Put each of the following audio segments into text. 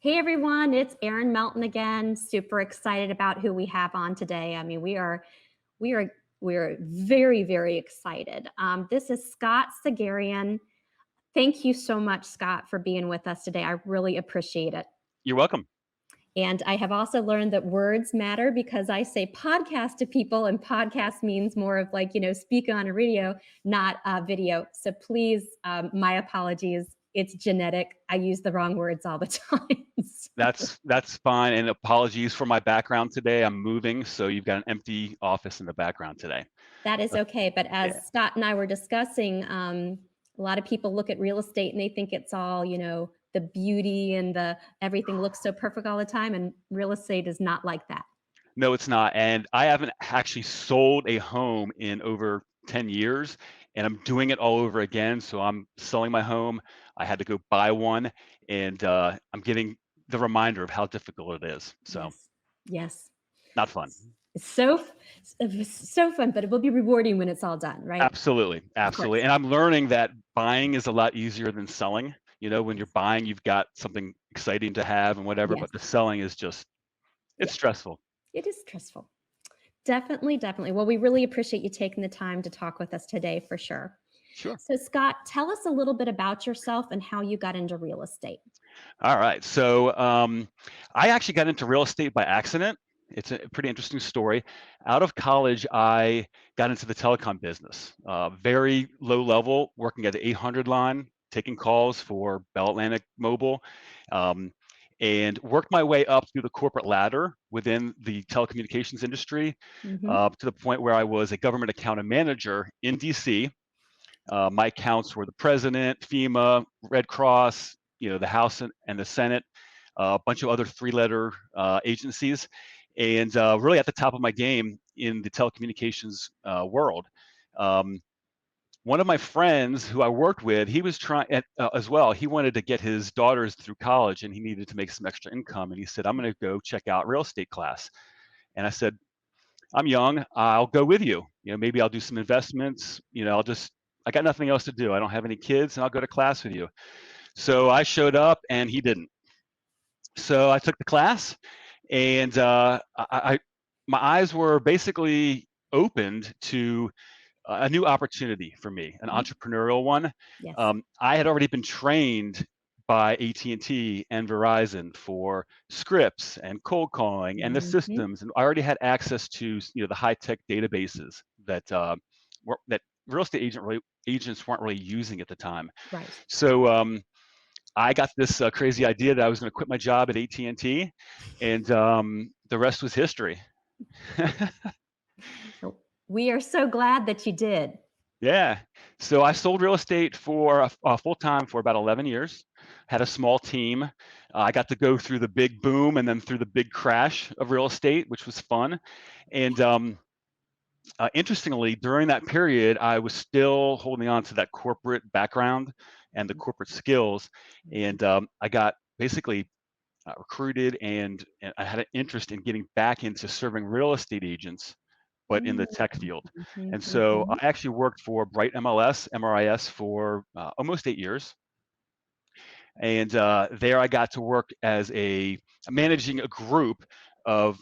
Hey everyone, it's Erin Melton again. Super excited about who we have on today. I mean, we are very, very excited. This is Scott Saghirian. Thank you so much, Scott, for being with us today. I really appreciate it. You're welcome. And I have also learned that words matter because I say podcast to people, and podcast means more of like, speak on a radio, not video. So please, my apologies. It's genetic. I use the wrong words all the time. That's fine. And apologies for my background today. I'm moving, so you've got an empty office in the background today. That is But okay. But yeah, as Scott and I were discussing, a lot of people look at real estate and they think it's all, the beauty and the everything looks so perfect all the time. And real estate is not like that. no, it's not. And I haven't actually sold a home in over 10 years, and I'm doing it all over again. So I'm selling my home. I had to go buy one, and I'm getting the reminder of how difficult it is. So Yes. Yes. not fun. It's so fun, but it will be rewarding when it's all done, right? Absolutely, Of absolutely. course. And I'm learning that buying is a lot easier than selling. When you're Yes. buying, you've got something exciting to have and whatever, Yes. but the selling is just, it's Yeah. stressful. It is stressful. Definitely, definitely. Well, we really appreciate you taking the time to talk with us today for sure. Sure. So, Scott, tell us a little bit about yourself and how you got into real estate. All right. So I actually got into real estate by accident. It's a pretty interesting story. Out of college, I got into the telecom business, very low level, working at the 800 line, taking calls for Bell Atlantic Mobile, um, and worked my way up through the corporate ladder within the telecommunications industry, Hmm. to the point where I was a government account manager in DC. My accounts were the president, FEMA, Red Cross, the House and the Senate, a bunch of other three-letter agencies, and really at the top of my game in the telecommunications world. Um, One of my friends who I worked with, he was trying as well. He wanted to get his daughters through college, and he needed to make some extra income. And he said, "I'm going to go check out real estate class." And I said, "I'm young. I'll go with you. Maybe I'll do some investments. I got nothing else to do. I don't have any kids, and I'll go to class with you." So I showed up, and he didn't. So I took the class, and my eyes were basically opened to a new opportunity for me, an entrepreneurial one. Yes. I had already been trained by AT&T and Verizon for scripts and cold calling and the Hmm. systems, and I already had access to the high tech databases that real estate agents weren't really using at the time. Right. So I got this crazy idea that I was going to quit my job at AT&T, and the rest was history. So we are so glad that you did. Yeah. So I sold real estate for full time for about 11 years. Had a small team. I got to go through the big boom and then through the big crash of real estate, which was fun. And interestingly, during that period, I was still holding on to that corporate background and the corporate skills. And I got basically recruited, and I had an interest in getting back into serving real estate agents, but in the Mhm, tech field. mhm, And so mhm. I actually worked for Bright MLS, MRIS for almost 8 years. And there I got to work as managing a group of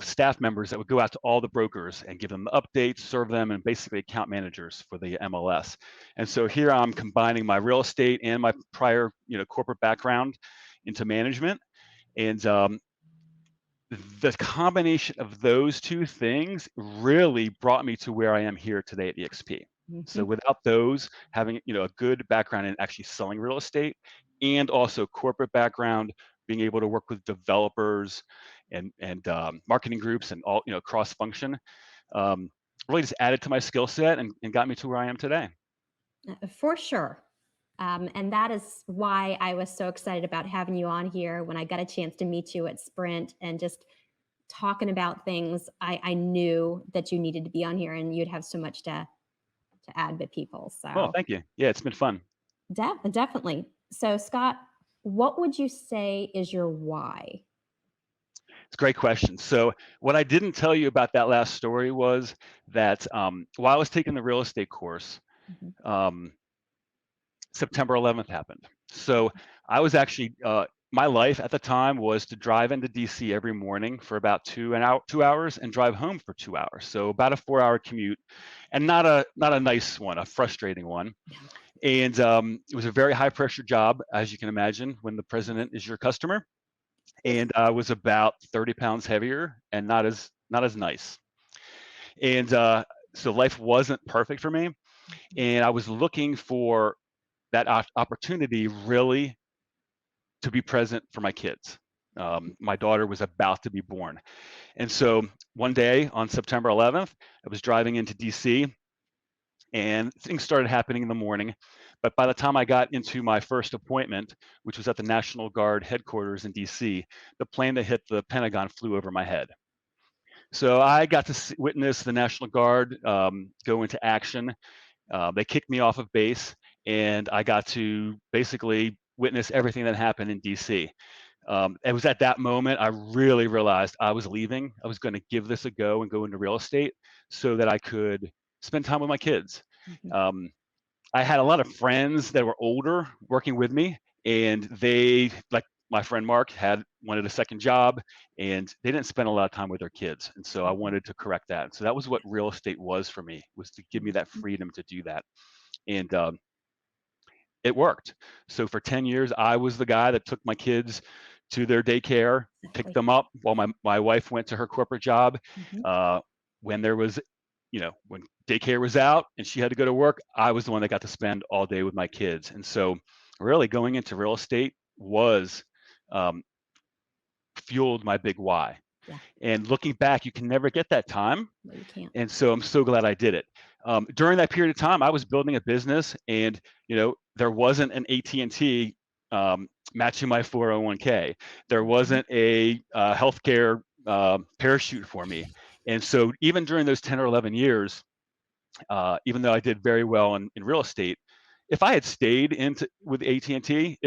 staff members that would go out to all the brokers and give them the updates, serve them, and basically account managers for the MLS. And so here I'm combining my real estate and my prior, corporate background into management. And the combination of those two things really brought me to where I am here today at EXP. So Mhm. without those, having a good background in actually selling real estate and also corporate background, being able to work with developers and marketing groups and all cross function, um, really just added to my skill set and got me to where I am today. For sure. And that is why I was so excited about having you on here when I got a chance to meet you at Sprint and just talking about things. I knew that you needed to be on here and you'd have so much to add with people. Well, So thank you. Yeah, it's been fun. definitely. So, Scott, what would you say is your why? It's a great question. So, what I didn't tell you about that last story was that while I was taking the real estate course, Mhm. um, September 11th happened. So, I was actually my life at the time was to drive into DC every morning for about 2 hours and drive home for 2 hours. So about a 4-hour commute, and not a nice one, a frustrating one. Yeah. And it was a very high pressure job, as you can imagine, when the president is your customer. And I was about 30 pounds heavier and not as nice. And so life wasn't perfect for me. Mhm. And I was looking for that opportunity really to be present for my kids. My daughter was about to be born. And so one day on September 11th, I was driving into DC and things started happening in the morning. But by the time I got into my first appointment, which was at the National Guard headquarters in DC, the plane that hit the Pentagon flew over my head. So I got to witness the National Guard go into action. They kicked me off of base, and I got to basically witness everything that happened in DC. It was at that moment I really realized I was leaving. I was going to give this a go and go into real estate so that I could spend time with my kids. Mhm. Um, I had a lot of friends that were older working with me, and they, like my friend Mark, had wanted a second job, and they didn't spend a lot of time with their kids. And so I Mhm. wanted to correct that. So that was what real estate was for me, was to give me that Mhm. freedom to do that. And it worked. So for 10 years, I was the guy that took my kids to their daycare, picked Exactly. them up while my wife went to her corporate job. Mhm. Uh, when there was, when daycare was out and she had to go to work, I was the one that got to spend all day with my kids. And so really going into real estate was um, fueled my big why. Yeah. And looking back, you can never get that time. No, you can't. And so I'm so glad I did it. During that period of time, I was building a business, and there wasn't an AT&T matching my 401k. There Mhm. wasn't a healthcare parachute for me. And so even during those 10 or 11 years, even though I did very well in real estate, if I had stayed with AT&T,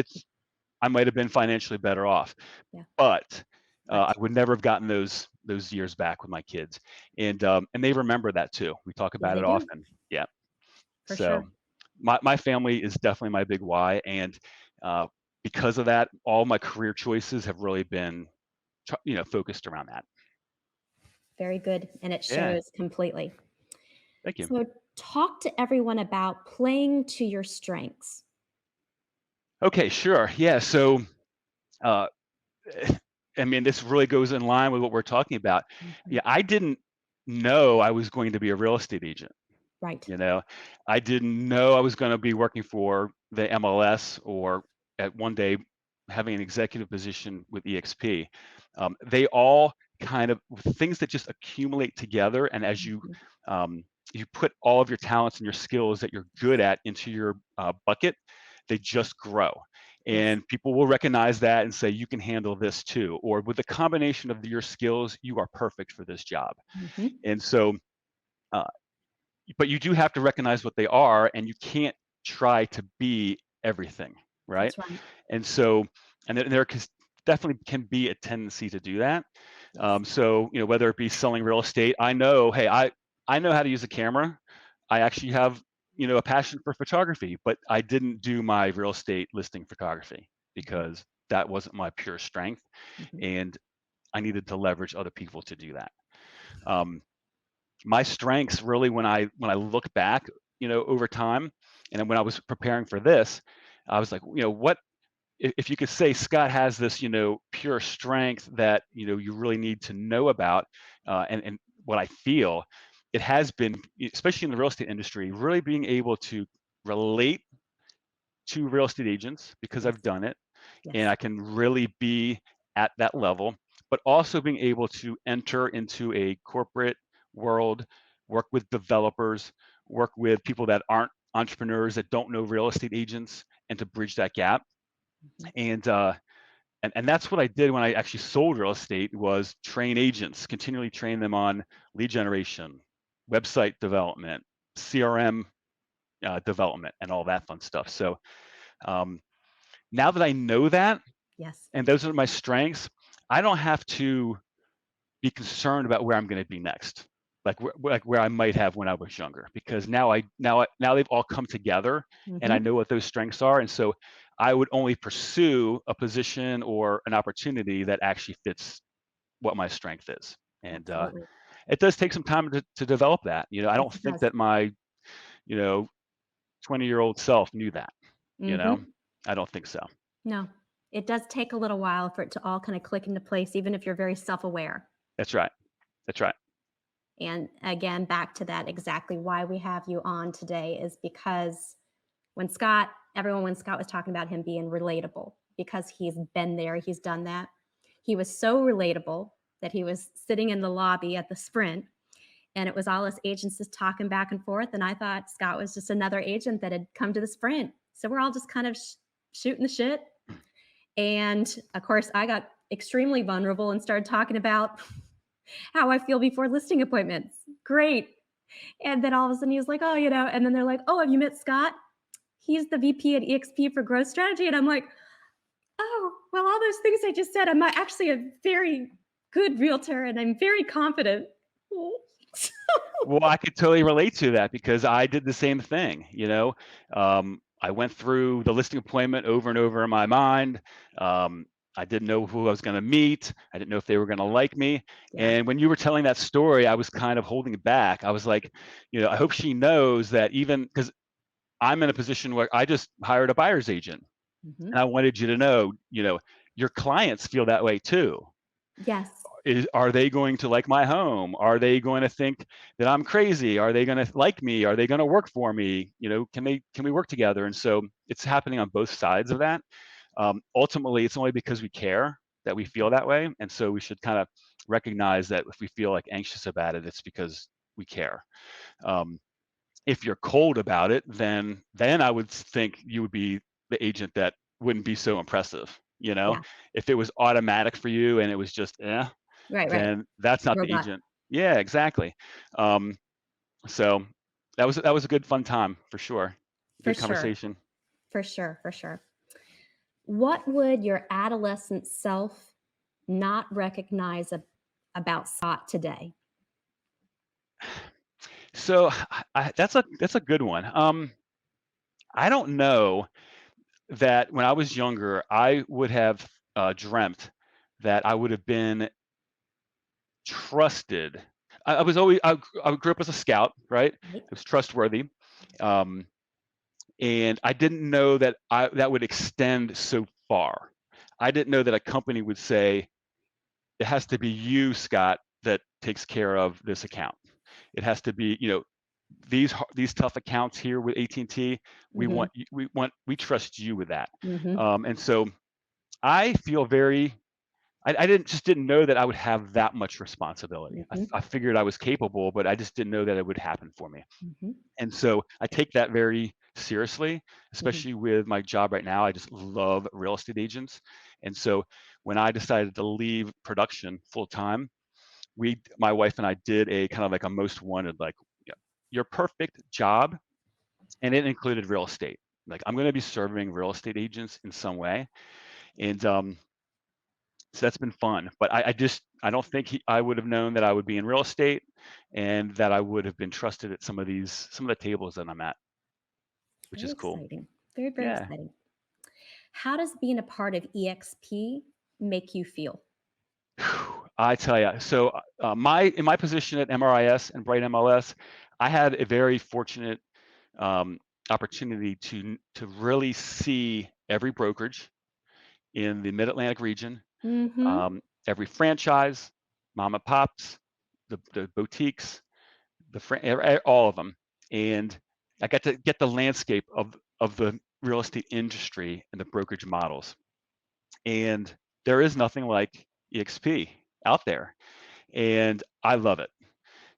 I might have been financially better off. Yeah. But I Correct. would never have gotten those years back with my kids, and they remember that too. We talk Yeah, about they it do, often. Yeah. for So sure. my family is definitely my big why, and uh, because of that, all my career choices have really been focused around that. Very good, and it Yeah. shows completely. Thank you. So talk to everyone about playing to your strengths. Okay. Sure. Yeah. So. Uh, I mean, this really goes in line with what we're talking about. Mhm. Yeah, I didn't know I was going to be a real estate agent. Right. You know, I didn't know I was going to be working for the MLS or at one day having an executive position with EXP. They all kind of things that just accumulate together, and as Mhm. you put all of your talents and your skills that you're good at into your bucket, they just grow. Yes. And people will recognize that and say, you can handle this too. Or with the combination of your skills, you are perfect for this job. Mhm. And so, uh, but you do have to recognize what they are, and you can't try to be everything, right? That's right. And so, and there definitely can be a tendency to do that. Yes. So whether it be selling real estate, I know, hey, I know how to use a camera. I actually have a passion for photography, but I didn't do my real estate listing photography Mhm. because that wasn't my pure strength, Mhm. and I needed to leverage other people to do that. Um, my strengths really, when I look back, over time, and then when I was preparing for this, I was like, what if you could say Scott has this, pure strength that you really need to know about, and what I feel, it has been, especially in the real estate industry, really being able to relate to real estate agents because Yes. I've done it, and Yes. I can really be at that level, but also being able to enter into a corporate world, work with developers, work with people that aren't entrepreneurs that don't know real estate agents, and to bridge that gap. Mhm. And and that's what I did when I actually sold real estate, was train agents, continually train them on lead generation, website development, CRM development, and all that fun stuff. So um, now that I know that, Yes. and those are my strengths, I don't have to be concerned about where I'm going to be next, like where I might have when I was younger, because now they've all come together, and I Mhm. know what those strengths are, and so I would only pursue a position or an opportunity that actually fits what my strength is. And Absolutely. it does take some time to develop that. I Yes, don't it think does. that my, you know, 20-year-old self knew that, you know? Mhm. I don't think so. No. It does take a little while for it to all kinda click into place, even if you're very self-aware. That's right. That's right. And again, back to that exactly why we have you on today is because when Scott was talking about him being relatable, because he's been there, he's done that. He was so relatable that he was sitting in the lobby at the Sprint, and it was all us agents just talking back and forth. And I thought Scott was just another agent that had come to the Sprint. So we're all just kind of shooting the shit. And of course, I got extremely vulnerable and started talking about how I feel before listing appointments. Great. And then all of a sudden he was like, oh, and then they're like, oh, have you met Scott? He's the VP at EXP for growth strategy. And I'm like, oh, well, all those things I just said, I'm actually a very good realtor and I'm very confident. Well, I could totally relate to that because I did the same thing. I went through the listing appointment over and over in my mind. I didn't know who I was going to meet. I didn't know if they were going to like me. Yeah. And when you were telling that story, I was kind of holding it back. I was like, I hope she knows that, even because I'm in a position where I just hired a buyer's agent, Mhm. and I wanted you to know, your clients feel that way too. Yes. Are they going to like my home? Are they going to think that I'm crazy? Are they going to like me? Are they going to work for me? Can we work together? And so it's happening on both sides of that. Ultimately, it's only because we care that we feel that way, and so we should kind of recognize that if we feel like anxious about it, it's because we care. Um, if you're cold about it, then I would think you would be the agent that wouldn't be so impressive. Yeah. If it was automatic for you and it was just Right, right. then that's not the Robot. agent. Yeah, exactly. Um, so that was a good fun time for sure. For Good sure. conversation. For sure. For sure. What would your adolescent self not recognize about Scott today? So that's a good one. I don't know that when I was younger, I would have dreamt that I would have been trusted. I was always I grew up as a scout, right? Right? I was trustworthy, um, and I didn't know that would extend so far. I didn't know that a company would say, it has to be you, Scott, that takes care of this account. It has to be, these tough accounts here with AT&T. Mhm. We trust you with that. Mhm. And so I feel I didn't know that I would have that much responsibility. Mhm. I figured I was capable, but I just didn't know that it would happen for me. Mhm. And so I take that very seriously, Mhm. especially with my job right now. I just love real estate agents. And so when I decided to leave production full time, my wife and I did a kind of like a most wanted, like, yeah, your perfect job. And it included real estate. Like, I'm going to be serving real estate agents in some way. And so that's been fun. But I don't think I would have known that I would be in real estate and that I would have been trusted at some of the tables that I'm at, which Very is cool. exciting. Very, very Yeah. exciting. How does being a part of EXP make you feel? I tell you, so in my position at MRIS and Bright MLS, I had a very fortunate um, opportunity to really see every brokerage in the Mid Atlantic region, Mhm. every franchise, mom and pops, the boutiques, all of them, and I got to get the landscape of the real estate industry and the brokerage models. And there is nothing like EXP out there, and I love it.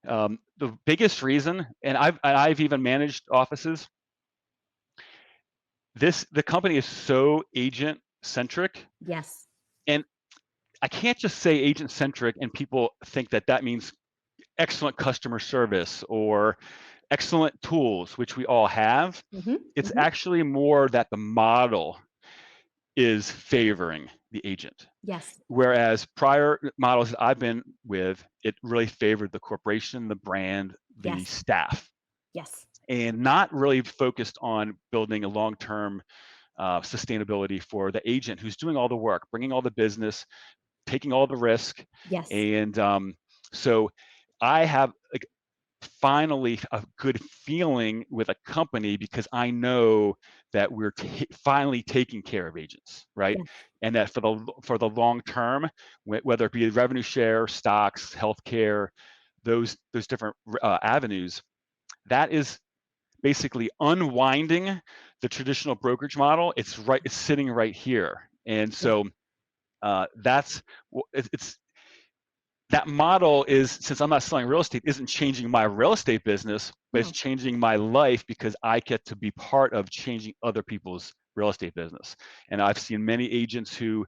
The biggest reason, and I've even managed offices. The company is so agent centric, Yes. and I can't just say agent centric and people think that means excellent customer service or excellent tools, which we all have. Mhm. It's Mhm. actually more that the model is favoring the agent. Yes. Whereas prior models that I've been with, it really favored the corporation, the brand, the Yes. staff, Yes. and not really focused on building a long-term sustainability for the agent who's doing all the work, bringing all the business, taking all the risk. Yes. And so I have like finally a good feeling with a company because I know that we're finally taking care of agents, right? Yes. And that for the long term, whether it be revenue share, stocks, healthcare, those different avenues, that is basically unwinding the traditional brokerage model. It's sitting right here, and Yeah. so that's it's that model is, since I'm not selling real estate, isn't changing my real estate business, but it's No. changing my life because I get to be part of changing other people's real estate business. And I've seen many agents who,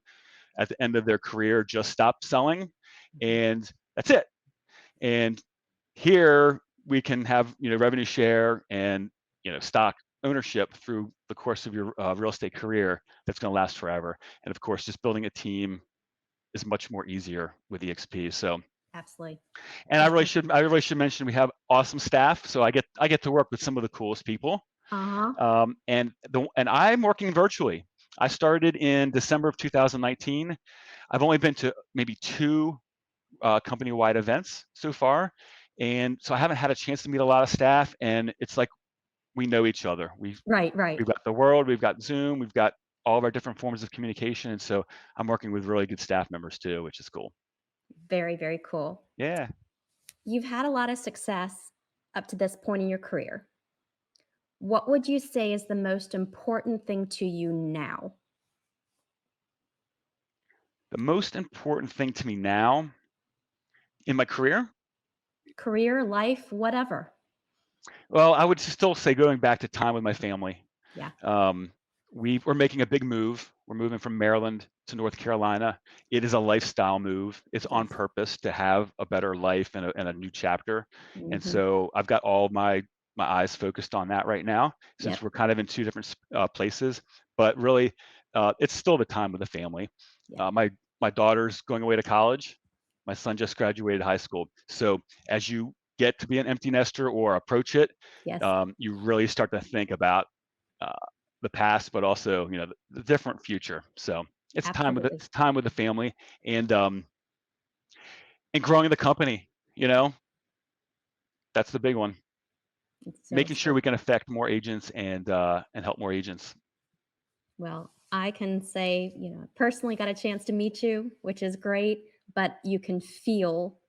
at the end of their career, just stop selling, Mhm. and that's it. And here we can have revenue share and stock ownership through the course of your real estate career that's going to last forever. And of course, just building a team is much more easier with EXP. So, Absolutely. and Absolutely. I really should mention we have awesome staff. So I get to work with some of the coolest people. Uh-huh. And I'm working virtually. I started in December of 2019. I've only been to maybe two company-wide events so far, and so I haven't had a chance to meet a lot of staff. And it's like we know each other. Right, right. We've got the world, we've got Zoom, we've got all of our different forms of communication, and so I'm working with really good staff members too, which is cool. Very, very cool. Yeah. You've had a lot of success up to this point in your career. What would you say is the most important thing to you now? The most important thing to me now in my career, Career, life, whatever. well, I would still say going back to time with my family. Yeah. Um, we're making a big move. We're moving from Maryland to North Carolina. It is a lifestyle move. It's on Yes. purpose to have a better life and a new chapter. And Mhm. so I've got all my eyes focused on that right now, since Yep. we're kind of in two different places. But really, it's still the time with the family. Yeah. My daughter's going away to college. My son just graduated high school. So as you get to be an empty nester or approach it, Yes. you really start to think about uh, the past, but also the different future. So Absolutely. it's time with the family, and growing the company. You know, that's the big one. It's so, Making sure so we can affect more agents and help more agents. well, I can say, personally got a chance to meet you, which is great, but you can feel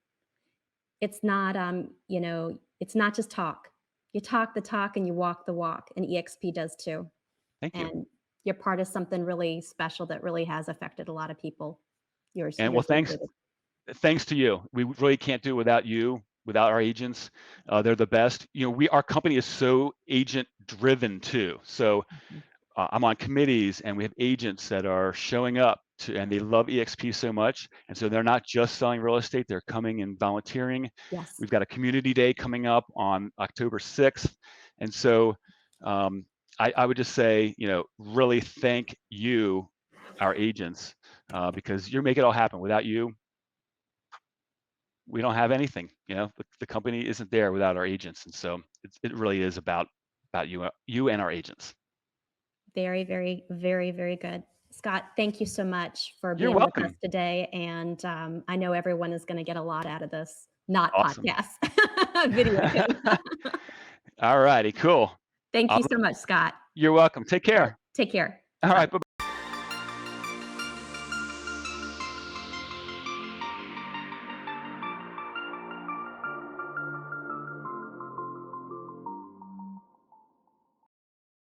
it's not it's not just talk. You talk the talk and you walk the walk, and EXP does too. Thank you. And you're part of something really special that really has affected a lot of people, And well, yours included. thanks to you. We really can't do it without you, without our agents. They're the best. Our company is so agent driven too. So Mhm. I'm on committees, and we have agents that are showing up and they love EXP so much. And so they're not just selling real estate, they're coming and volunteering. Yes. We've got a community day coming up on October 6th. And so um, I would just say, really thank you, our agents, because you're making it all happen. Without you, we don't have anything. The company isn't there without our agents. And so it really is about you and our agents. Very, very, very, very good. Scott, thank you so much for You're being with us welcome. today, and, I know everyone is gonna get a lot out of this, not Awesome. podcast, video too. All righty, cool. Thank I'll you so much, Scott. You're welcome. Take Alright, care. take care. All Bye. right, bye.